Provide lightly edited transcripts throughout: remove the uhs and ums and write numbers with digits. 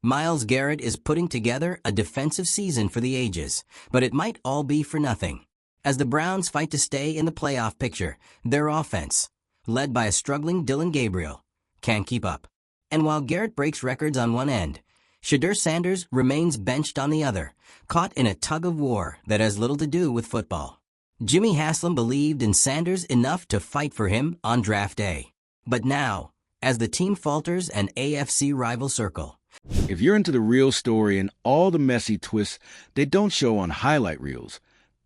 Myles Garrett is putting together a defensive season for the ages, but it might all be for nothing. As the Browns fight to stay in the playoff picture, their offense, led by a struggling Dillon Gabriel, can't keep up. And while Garrett breaks records on one end, Shedeur Sanders remains benched on the other, caught in a tug-of-war that has little to do with football. Jimmy Haslam believed in Sanders enough to fight for him on draft day. But now, as the team falters an AFC rival circle. If you're into the real story and all the messy twists they don't show on highlight reels,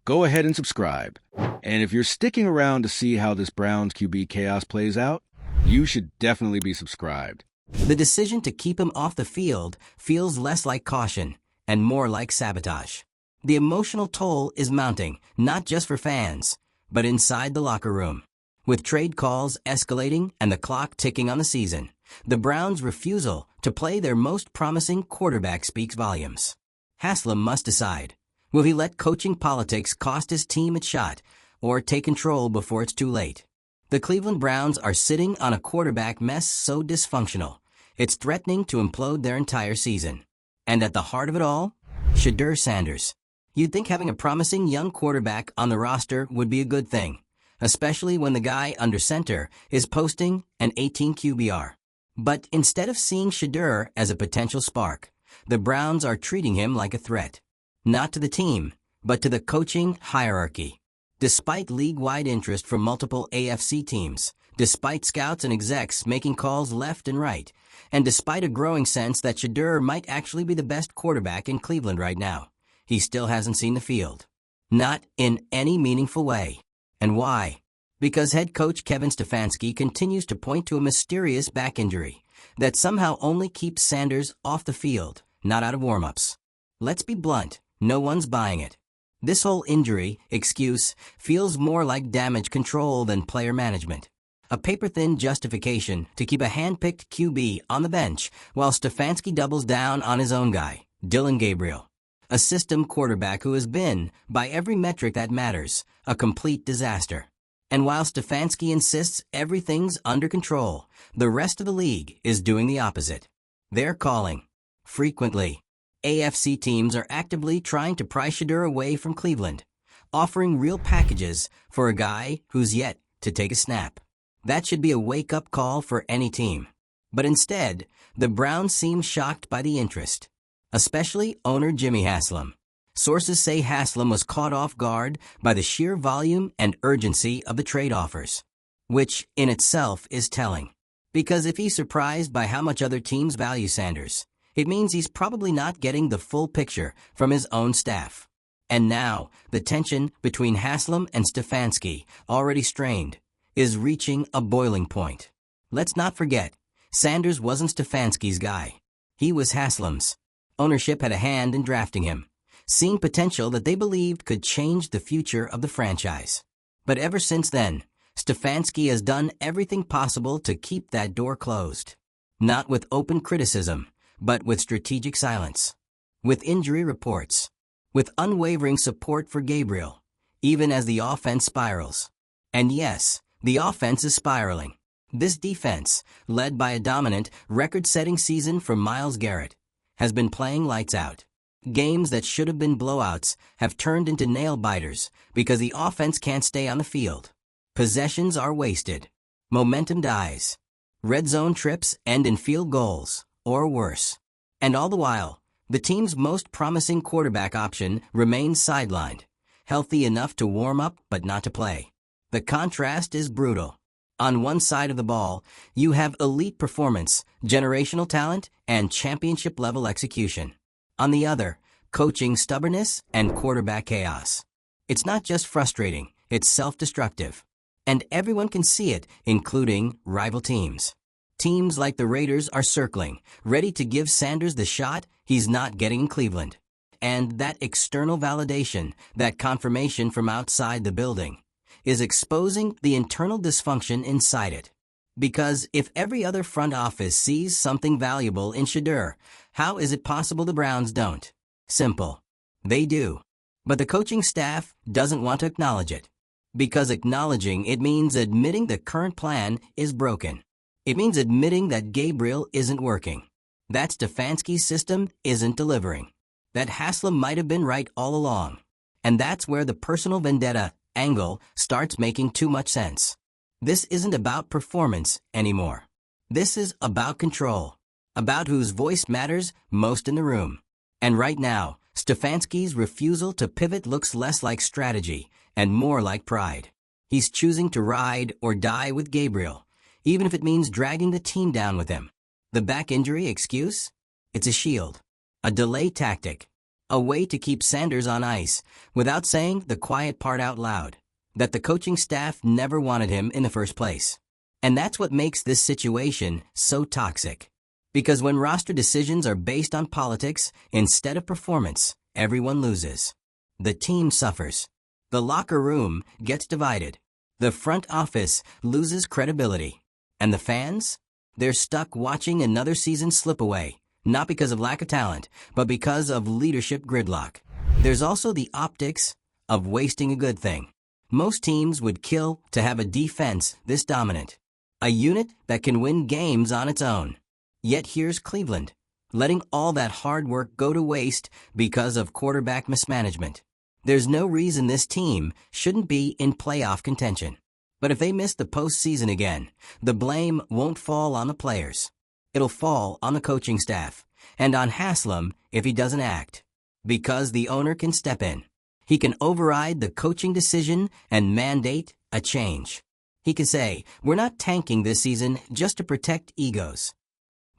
go ahead and subscribe. And if you're sticking around to see how this Browns QB chaos plays out, you should definitely be subscribed. The decision to keep him off the field feels less like caution and more like sabotage. The emotional toll is mounting, not just for fans, but inside the locker room. With trade calls escalating and the clock ticking on the season, the Browns' refusal to play their most promising quarterback speaks volumes. Haslam must decide. Will he let coaching politics cost his team its shot, or take control before it's too late? The Cleveland Browns are sitting on a quarterback mess so dysfunctional, it's threatening to implode their entire season. And at the heart of it all, Shedeur Sanders. You'd think having a promising young quarterback on the roster would be a good thing, especially when the guy under center is posting an 18 QBR. But instead of seeing Shedeur as a potential spark, the Browns are treating him like a threat. Not to the team, but to the coaching hierarchy. Despite league-wide interest from multiple AFC teams, despite scouts and execs making calls left and right, and despite a growing sense that Shedeur might actually be the best quarterback in Cleveland right now, he still hasn't seen the field. Not in any meaningful way. And why? Because head coach Kevin Stefanski continues to point to a mysterious back injury that somehow only keeps Sanders off the field, not out of warm-ups. Let's be blunt, no one's buying it. This whole injury excuse feels more like damage control than player management. A paper-thin justification to keep a hand-picked QB on the bench while Stefanski doubles down on his own guy, Dillon Gabriel. A system quarterback who has been, by every metric that matters, a complete disaster. And while Stefanski insists everything's under control, the rest of the league is doing the opposite. They're calling. Frequently. AFC teams are actively trying to pry Shedeur away from Cleveland, offering real packages for a guy who's yet to take a snap. That should be a wake-up call for any team. But instead, the Browns seem shocked by the interest, especially owner Jimmy Haslam. Sources say Haslam was caught off guard by the sheer volume and urgency of the trade offers, which in itself is telling. Because if he's surprised by how much other teams value Sanders, it means he's probably not getting the full picture from his own staff. And now, the tension between Haslam and Stefanski, already strained, is reaching a boiling point. Let's not forget, Sanders wasn't Stefanski's guy. He was Haslam's. Ownership had a hand in drafting him, seeing potential that they believed could change the future of the franchise. But ever since then, Stefanski has done everything possible to keep that door closed. Not with open criticism, but with strategic silence. With injury reports. With unwavering support for Gabriel, even as the offense spirals. And yes, the offense is spiraling. This defense, led by a dominant, record-setting season from Myles Garrett, has been playing lights out. Games that should have been blowouts have turned into nail-biters because the offense can't stay on the field. Possessions are wasted. Momentum dies. Red zone trips end in field goals, or worse. And all the while, the team's most promising quarterback option remains sidelined, healthy enough to warm up but not to play. The contrast is brutal. On one side of the ball, you have elite performance, generational talent, and championship-level execution. On the other, coaching stubbornness and quarterback chaos. It's not just frustrating, it's self-destructive. And everyone can see it, including rival teams. Teams like the Raiders are circling, ready to give Sanders the shot he's not getting in Cleveland. And that external validation, that confirmation from outside the building, is exposing the internal dysfunction inside it. Because if every other front office sees something valuable in Shedeur, how is it possible the Browns don't? Simple. They do. But the coaching staff doesn't want to acknowledge it. Because acknowledging it means admitting the current plan is broken. It means admitting that Gabriel isn't working. That Stefanski's system isn't delivering. That Haslam might have been right all along. And that's where the personal vendetta angle starts making too much sense. This isn't about performance anymore. This is about control. About whose voice matters most in the room. And right now, Stefanski's refusal to pivot looks less like strategy and more like pride. He's choosing to ride or die with Gabriel, even if it means dragging the team down with him. The back injury excuse? It's a shield. A delay tactic. A way to keep Sanders on ice without saying the quiet part out loud. That the coaching staff never wanted him in the first place. And that's what makes this situation so toxic. Because when roster decisions are based on politics instead of performance, everyone loses. The team suffers. The locker room gets divided. The front office loses credibility. And the fans? They're stuck watching another season slip away, not because of lack of talent, but because of leadership gridlock. There's also the optics of wasting a good thing. Most teams would kill to have a defense this dominant. A unit that can win games on its own. Yet here's Cleveland, letting all that hard work go to waste because of quarterback mismanagement. There's no reason this team shouldn't be in playoff contention. But if they miss the postseason again, the blame won't fall on the players. It'll fall on the coaching staff, and on Haslam if he doesn't act. Because the owner can step in. He can override the coaching decision and mandate a change. He can say, we're not tanking this season just to protect egos.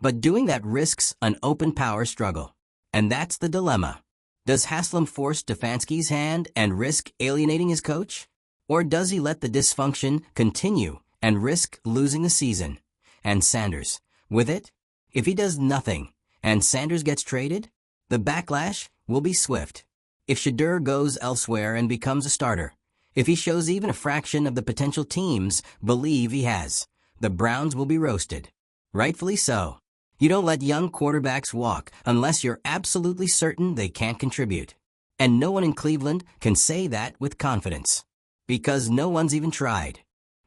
But doing that risks an open power struggle. And that's the dilemma. Does Haslam force Stefanski's hand and risk alienating his coach? Or does he let the dysfunction continue and risk losing the season? And Sanders, with it? If he does nothing and Sanders gets traded, the backlash will be swift. If Shedeur goes elsewhere and becomes a starter, if he shows even a fraction of the potential teams believe he has, the Browns will be roasted. Rightfully so. You don't let young quarterbacks walk unless you're absolutely certain they can't contribute. And no one in Cleveland can say that with confidence. Because no one's even tried.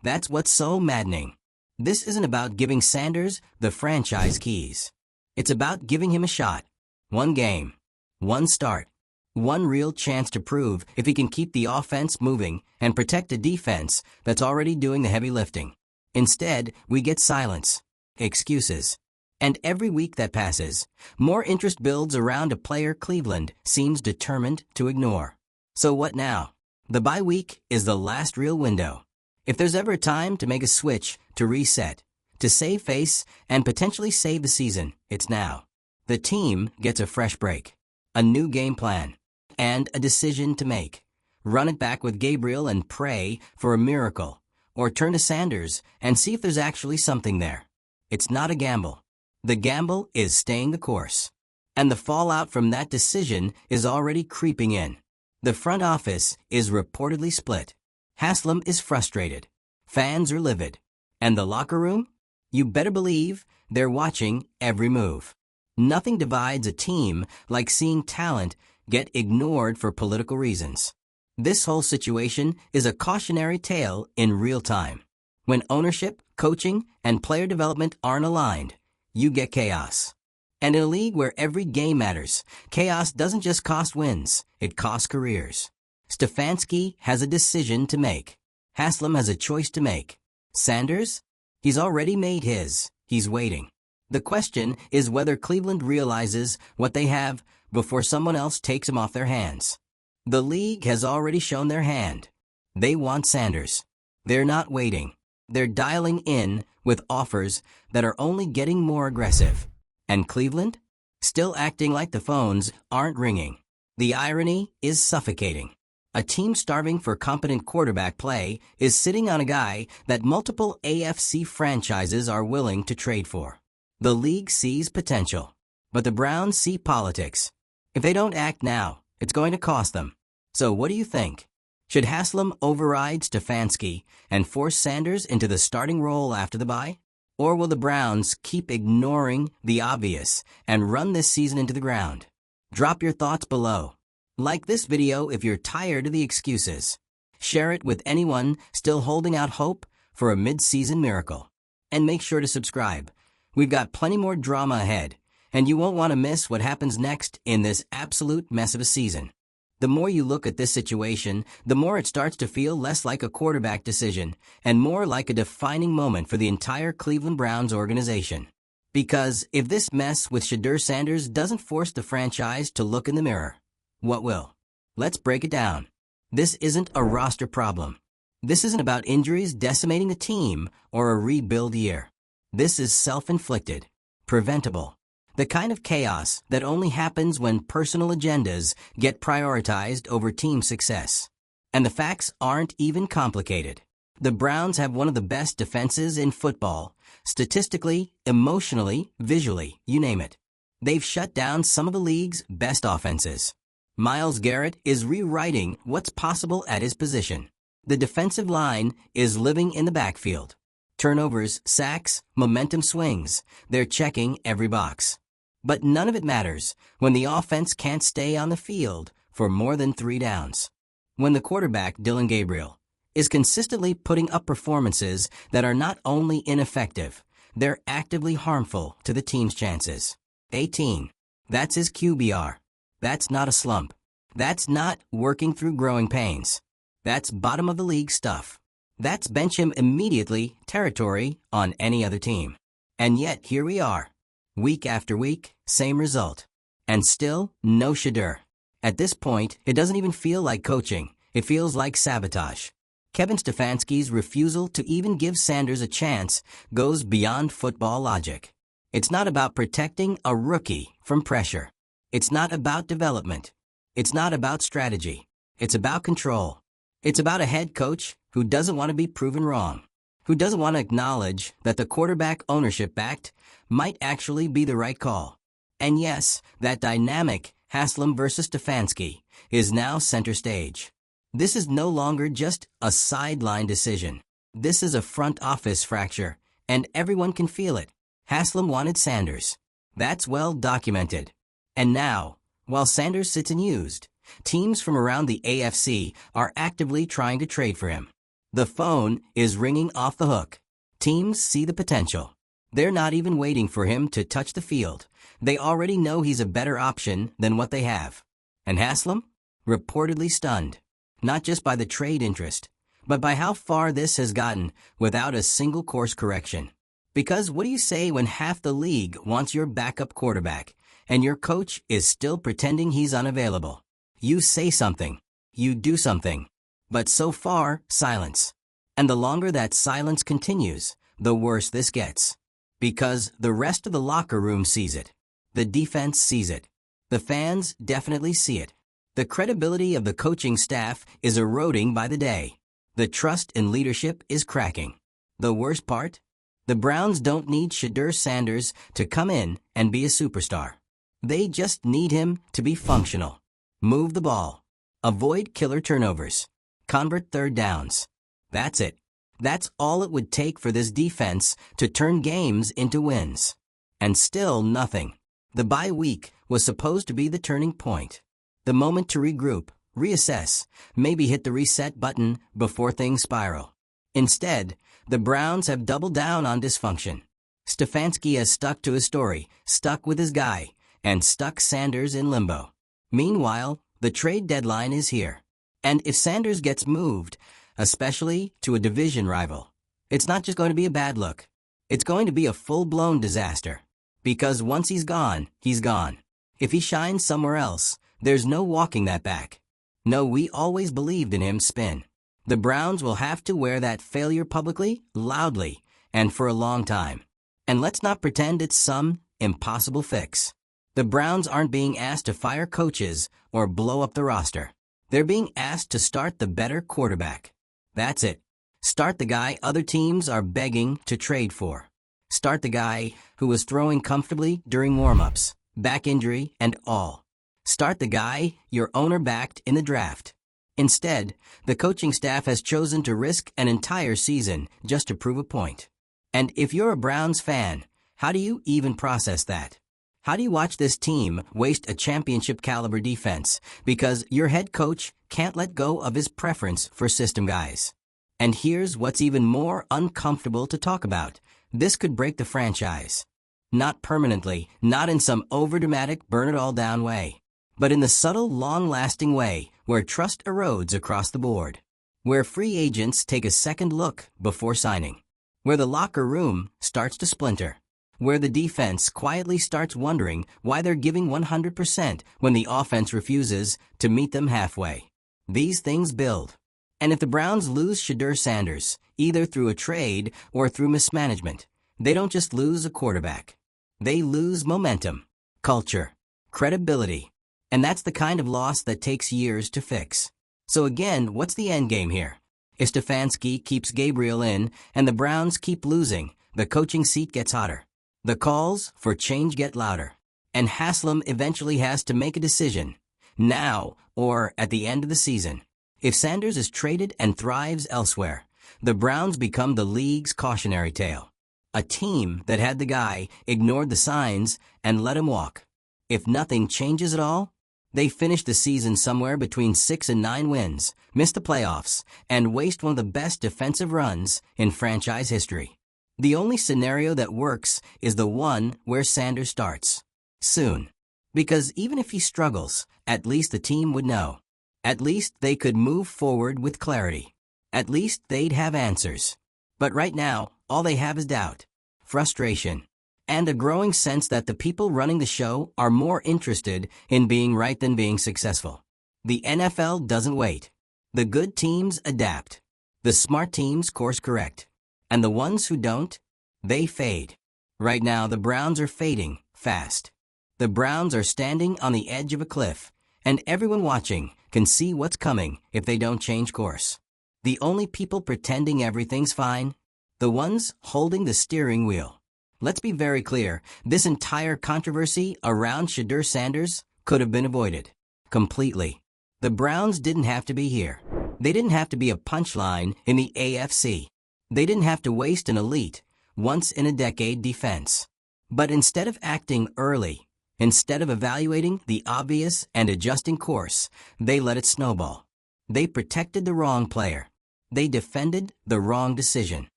That's what's so maddening. This isn't about giving Sanders the franchise keys. It's about giving him a shot. One game. One start. One real chance to prove if he can keep the offense moving and protect a defense that's already doing the heavy lifting. Instead, we get silence. Excuses. And every week that passes, more interest builds around a player Cleveland seems determined to ignore. So what now? The bye week is the last real window. If there's ever a time to make a switch, to reset, to save face, and potentially save the season, it's now. The team gets a fresh break, a new game plan, and a decision to make. Run it back with Gabriel and pray for a miracle, or turn to Sanders and see if there's actually something there. It's not a gamble. The gamble is staying the course. And the fallout from that decision is already creeping in. The front office is reportedly split. Haslam is frustrated. Fans are livid. And the locker room? You better believe they're watching every move. Nothing divides a team like seeing talent get ignored for political reasons. This whole situation is a cautionary tale in real time. When ownership, coaching, and player development aren't aligned, you get chaos. And in a league where every game matters, chaos doesn't just cost wins, it costs careers. Stefanski has a decision to make. Haslam has a choice to make. Sanders? He's already made his. He's waiting. The question is whether Cleveland realizes what they have before someone else takes him off their hands. The league has already shown their hand. They want Sanders. They're not waiting. They're dialing in with offers that are only getting more aggressive. And Cleveland? Still acting like the phones aren't ringing. The irony is suffocating. A team starving for competent quarterback play is sitting on a guy that multiple AFC franchises are willing to trade for. The league sees potential, but the Browns see politics. If they don't act now, it's going to cost them. So what do you think? Should Haslam override Stefanski and force Sanders into the starting role after the bye? Or will the Browns keep ignoring the obvious and run this season into the ground? Drop your thoughts below. Like this video if you're tired of the excuses. Share it with anyone still holding out hope for a mid-season miracle. And make sure to subscribe. We've got plenty more drama ahead, And you won't want to miss what happens next in this absolute mess of a season. The more you look at this situation, the more it starts to feel less like a quarterback decision and more like a defining moment for the entire Cleveland Browns organization. Because if this mess with Shedeur Sanders doesn't force the franchise to look in the mirror, what will? Let's break it down. This isn't a roster problem. This isn't about injuries decimating the team or a rebuild year. This is self-inflicted, preventable. The kind of chaos that only happens when personal agendas get prioritized over team success. And the facts aren't even complicated. The Browns have one of the best defenses in football, statistically, emotionally, visually, you name it. They've shut down some of the league's best offenses. Myles Garrett is rewriting what's possible at his position. The defensive line is living in the backfield. Turnovers, sacks, momentum swings, they're checking every box. But none of it matters when the offense can't stay on the field for more than 3 downs. When the quarterback, Dylan Gabriel, is consistently putting up performances that are not only ineffective, they're actively harmful to the team's chances. 18. That's his QBR. That's not a slump. That's not working through growing pains. That's bottom-of-the-league stuff. That's bench him immediately territory on any other team. And yet, here we are. Week after week, same result. And still, no Shedeur. At this point, it doesn't even feel like coaching. It feels like sabotage. Kevin Stefanski's refusal to even give Sanders a chance goes beyond football logic. It's not about protecting a rookie from pressure. It's not about development. It's not about strategy. It's about control. It's about a head coach who doesn't want to be proven wrong, who doesn't want to acknowledge that the quarterback ownership backed might actually be the right call. And yes, that dynamic, Haslam versus Stefanski, is now center stage. This is no longer just a sideline decision. This is a front office fracture, and everyone can feel it. Haslam wanted Sanders. That's well documented. And now, while Sanders sits unused, teams from around the AFC are actively trying to trade for him. The phone is ringing off the hook. Teams see the potential. They're not even waiting for him to touch the field. They already know he's a better option than what they have. And Haslam? Reportedly stunned. Not just by the trade interest, but by how far this has gotten without a single course correction. Because what do you say when half the league wants your backup quarterback, and your coach is still pretending he's unavailable? You say something. You do something. But so far, silence. And the longer that silence continues, the worse this gets. Because the rest of the locker room sees it. The defense sees it. The fans definitely see it. The credibility of the coaching staff is eroding by the day. The trust in leadership is cracking. The worst part? The Browns don't need Shedeur Sanders to come in and be a superstar. They just need him to be functional. Move the ball. Avoid killer turnovers. Convert 3rd downs. That's it. That's all it would take for this defense to turn games into wins. And still nothing. The bye week was supposed to be the turning point. The moment to regroup, reassess, maybe hit the reset button before things spiral. Instead, the Browns have doubled down on dysfunction. Stefanski has stuck to his story, stuck with his guy, and stuck Sanders in limbo. Meanwhile, the trade deadline is here. And if Sanders gets moved, especially to a division rival, it's not just going to be a bad look. It's going to be a full-blown disaster. Because once he's gone, he's gone. If he shines somewhere else, there's no walking that back. No, we always believed in him spin. The Browns will have to wear that failure publicly, loudly, and for a long time. And let's not pretend it's some impossible fix. The Browns aren't being asked to fire coaches or blow up the roster. They're being asked to start the better quarterback. That's it. Start the guy other teams are begging to trade for. Start the guy who was throwing comfortably during warm-ups, back injury and all. Start the guy your owner backed in the draft. Instead, the coaching staff has chosen to risk an entire season just to prove a point. And if you're a Browns fan, how do you even process that? How do you watch this team waste a championship-caliber defense because your head coach can't let go of his preference for system guys? And here's what's even more uncomfortable to talk about. This could break the franchise. Not permanently, not in some overdramatic burn-it-all-down way, but in the subtle, long-lasting way where trust erodes across the board, where free agents take a second look before signing, where the locker room starts to splinter, where the defense quietly starts wondering why they're giving 100% when the offense refuses to meet them halfway. These things build. And if the Browns lose Shedeur Sanders, either through a trade or through mismanagement, they don't just lose a quarterback. They lose momentum, culture, credibility. And that's the kind of loss that takes years to fix. So again, what's the end game here? If Stefanski keeps Gabriel in and the Browns keep losing, the coaching seat gets hotter. The calls for change get louder. And Haslam eventually has to make a decision, now or at the end of the season. If Sanders is traded and thrives elsewhere, the Browns become the league's cautionary tale. A team that had the guy, ignored the signs, and let him walk. If nothing changes at all, they finish the season somewhere between 6 and 9 wins, miss the playoffs, and waste one of the best defensive runs in franchise history. The only scenario that works is the one where Sanders starts. Soon. Because even if he struggles, at least the team would know. At least they could move forward with clarity. At least they'd have answers. But right now, all they have is doubt, frustration, and a growing sense that the people running the show are more interested in being right than being successful. The NFL doesn't wait. The good teams adapt. The smart teams course correct. And the ones who don't, they fade. Right now, the Browns are fading fast. The Browns are standing on the edge of a cliff, and everyone watching can see what's coming if they don't change course. The only people pretending everything's fine, the ones holding the steering wheel. Let's be very clear, this entire controversy around Shedeur Sanders could have been avoided. Completely. The Browns didn't have to be here. They didn't have to be a punchline in the AFC. They didn't have to waste an elite, once-in-a-decade defense. But instead of acting early, instead of evaluating the obvious and adjusting course, they let it snowball. They protected the wrong player. They defended the wrong decision.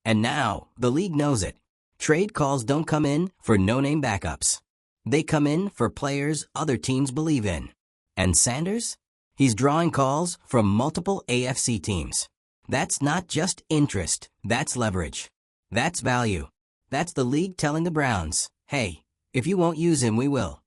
And now, the league knows it. Trade calls don't come in for no-name backups. They come in for players other teams believe in. And Sanders? He's drawing calls from multiple AFC teams. That's not just interest, that's leverage. That's value. That's the league telling the Browns, hey, if you won't use him, we will.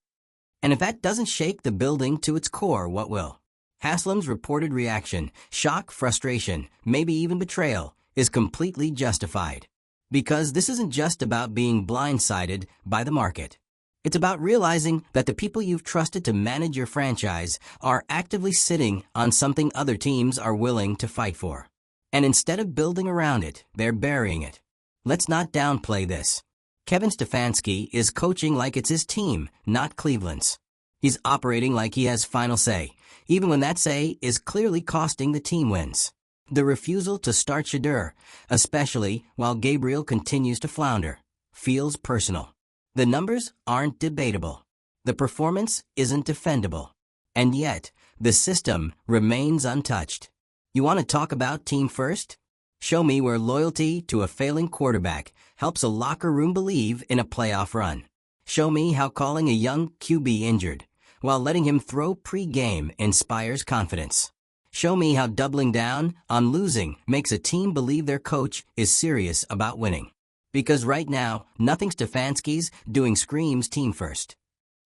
And if that doesn't shake the building to its core, what will? Haslam's reported reaction, shock, frustration, maybe even betrayal, is completely justified. Because this isn't just about being blindsided by the market. It's about realizing that the people you've trusted to manage your franchise are actively sitting on something other teams are willing to fight for. And instead of building around it, they're burying it. Let's not downplay this. Kevin Stefanski is coaching like it's his team, not Cleveland's. He's operating like he has final say, even when that say is clearly costing the team wins. The refusal to start Shedeur, especially while Gabriel continues to flounder, feels personal. The numbers aren't debatable. The performance isn't defendable. And yet, the system remains untouched. You want to talk about team first? Show me where loyalty to a failing quarterback helps a locker room believe in a playoff run. Show me how calling a young QB injured while letting him throw pre-game inspires confidence. Show me how doubling down on losing makes a team believe their coach is serious about winning. Because right now, nothing Stefanski's doing screams team first.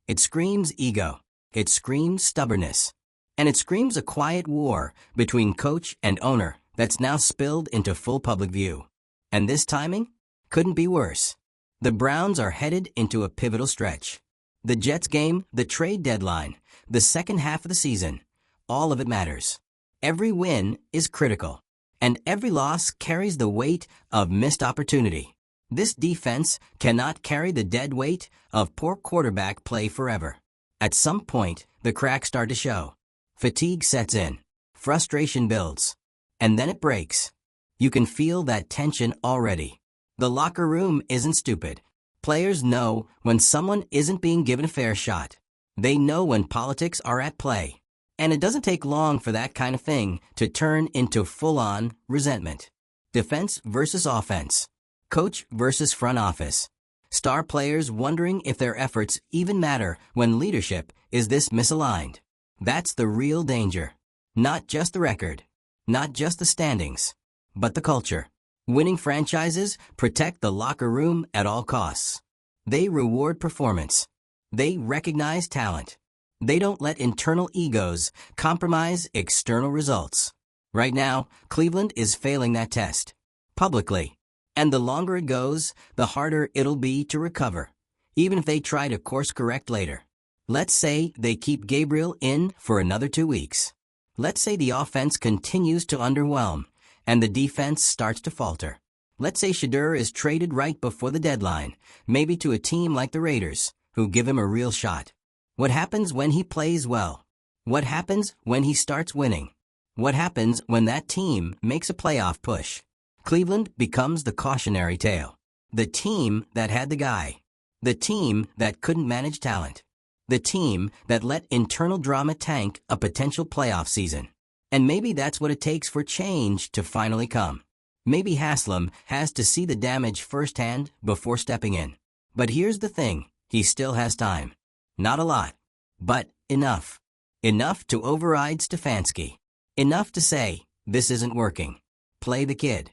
It screams ego. It screams stubbornness. And it screams a quiet war between coach and owner that's now spilled into full public view. And this timing couldn't be worse. The Browns are headed into a pivotal stretch. The Jets game, the trade deadline, the second half of the season, all of it matters. Every win is critical, and every loss carries the weight of missed opportunity. This defense cannot carry the dead weight of poor quarterback play forever. At some point, the cracks start to show. Fatigue sets in. Frustration builds. And then it breaks. You can feel that tension already. The locker room isn't stupid. Players know when someone isn't being given a fair shot. They know when politics are at play. And it doesn't take long for that kind of thing to turn into full-on resentment. Defense versus offense. Coach versus front office. Star players wondering if their efforts even matter when leadership is this misaligned. That's the real danger. Not just the record, not just the standings, but the culture. Winning franchises protect the locker room at all costs. They reward performance. They recognize talent. They don't let internal egos compromise external results. Right now, Cleveland is failing that test. Publicly. And the longer it goes, the harder it'll be to recover, even if they try to course correct later. Let's say they keep Gabriel in for another 2 weeks. Let's say the offense continues to underwhelm, and the defense starts to falter. Let's say Shedeur is traded right before the deadline, maybe to a team like the Raiders, who give him a real shot. What happens when he plays well? What happens when he starts winning? What happens when that team makes a playoff push? Cleveland becomes the cautionary tale. The team that had the guy. The team that couldn't manage talent. The team that let internal drama tank a potential playoff season. And maybe that's what it takes for change to finally come. Maybe Haslam has to see the damage firsthand before stepping in. But here's the thing, he still has time. Not a lot, but enough. Enough to override Stefanski. Enough to say, this isn't working. Play the kid.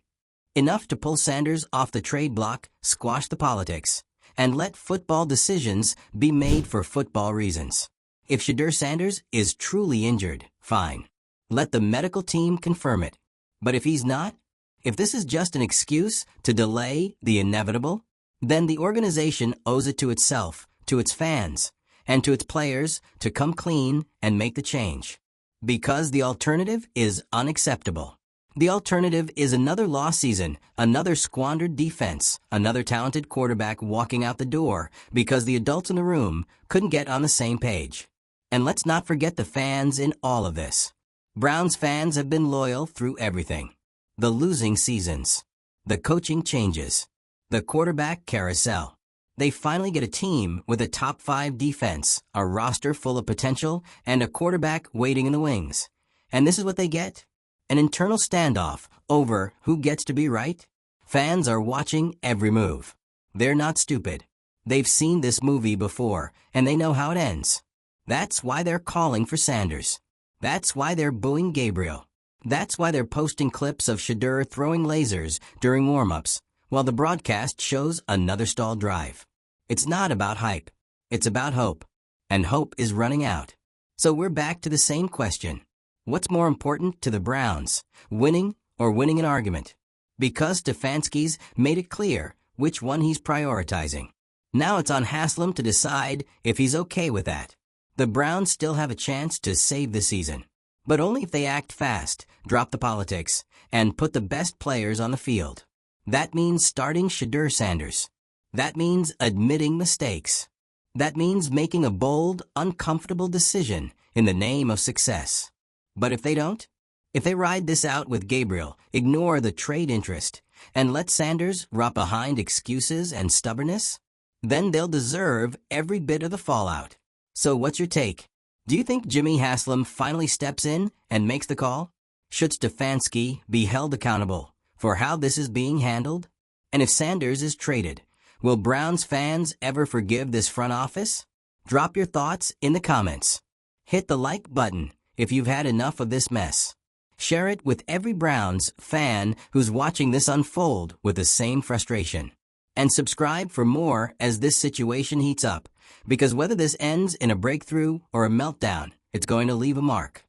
Enough to pull Sanders off the trade block, squash the politics, and let football decisions be made for football reasons. If Shedeur Sanders is truly injured, fine. Let the medical team confirm it. But if he's not, if this is just an excuse to delay the inevitable, then the organization owes it to itself, to its fans, and to its players to come clean and make the change. Because the alternative is unacceptable. The alternative is another lost season, another squandered defense, another talented quarterback walking out the door because the adults in the room couldn't get on the same page. And let's not forget the fans in all of this. Browns fans have been loyal through everything. The losing seasons, the coaching changes, the quarterback carousel. They finally get a team with a top 5 defense, a roster full of potential, and a quarterback waiting in the wings. And this is what they get? An internal standoff over who gets to be right. Fans are watching every move. They're not stupid. They've seen this movie before, and they know how it ends. That's why they're calling for Sanders. That's why they're booing Gabriel. That's why they're posting clips of Shedeur throwing lasers during warm-ups, while the broadcast shows another stalled drive. It's not about hype. It's about hope. And hope is running out. So we're back to the same question. What's more important to the Browns, winning or winning an argument? Because Stefanski's made it clear which one he's prioritizing. Now it's on Haslam to decide if he's okay with that. The Browns still have a chance to save the season, but only if they act fast, drop the politics, and put the best players on the field. That means starting Shedeur Sanders. That means admitting mistakes. That means making a bold, uncomfortable decision in the name of success. But if they don't, if they ride this out with Gabriel, ignore the trade interest, and let Sanders rot behind excuses and stubbornness, then they'll deserve every bit of the fallout. So what's your take? Do you think Jimmy Haslam finally steps in and makes the call? Should Stefanski be held accountable for how this is being handled? And if Sanders is traded, will Browns fans ever forgive this front office? Drop your thoughts in the comments. Hit the like button if you've had enough of this mess. Share it with every Browns fan who's watching this unfold with the same frustration. And subscribe for more as this situation heats up, because whether this ends in a breakthrough or a meltdown, it's going to leave a mark.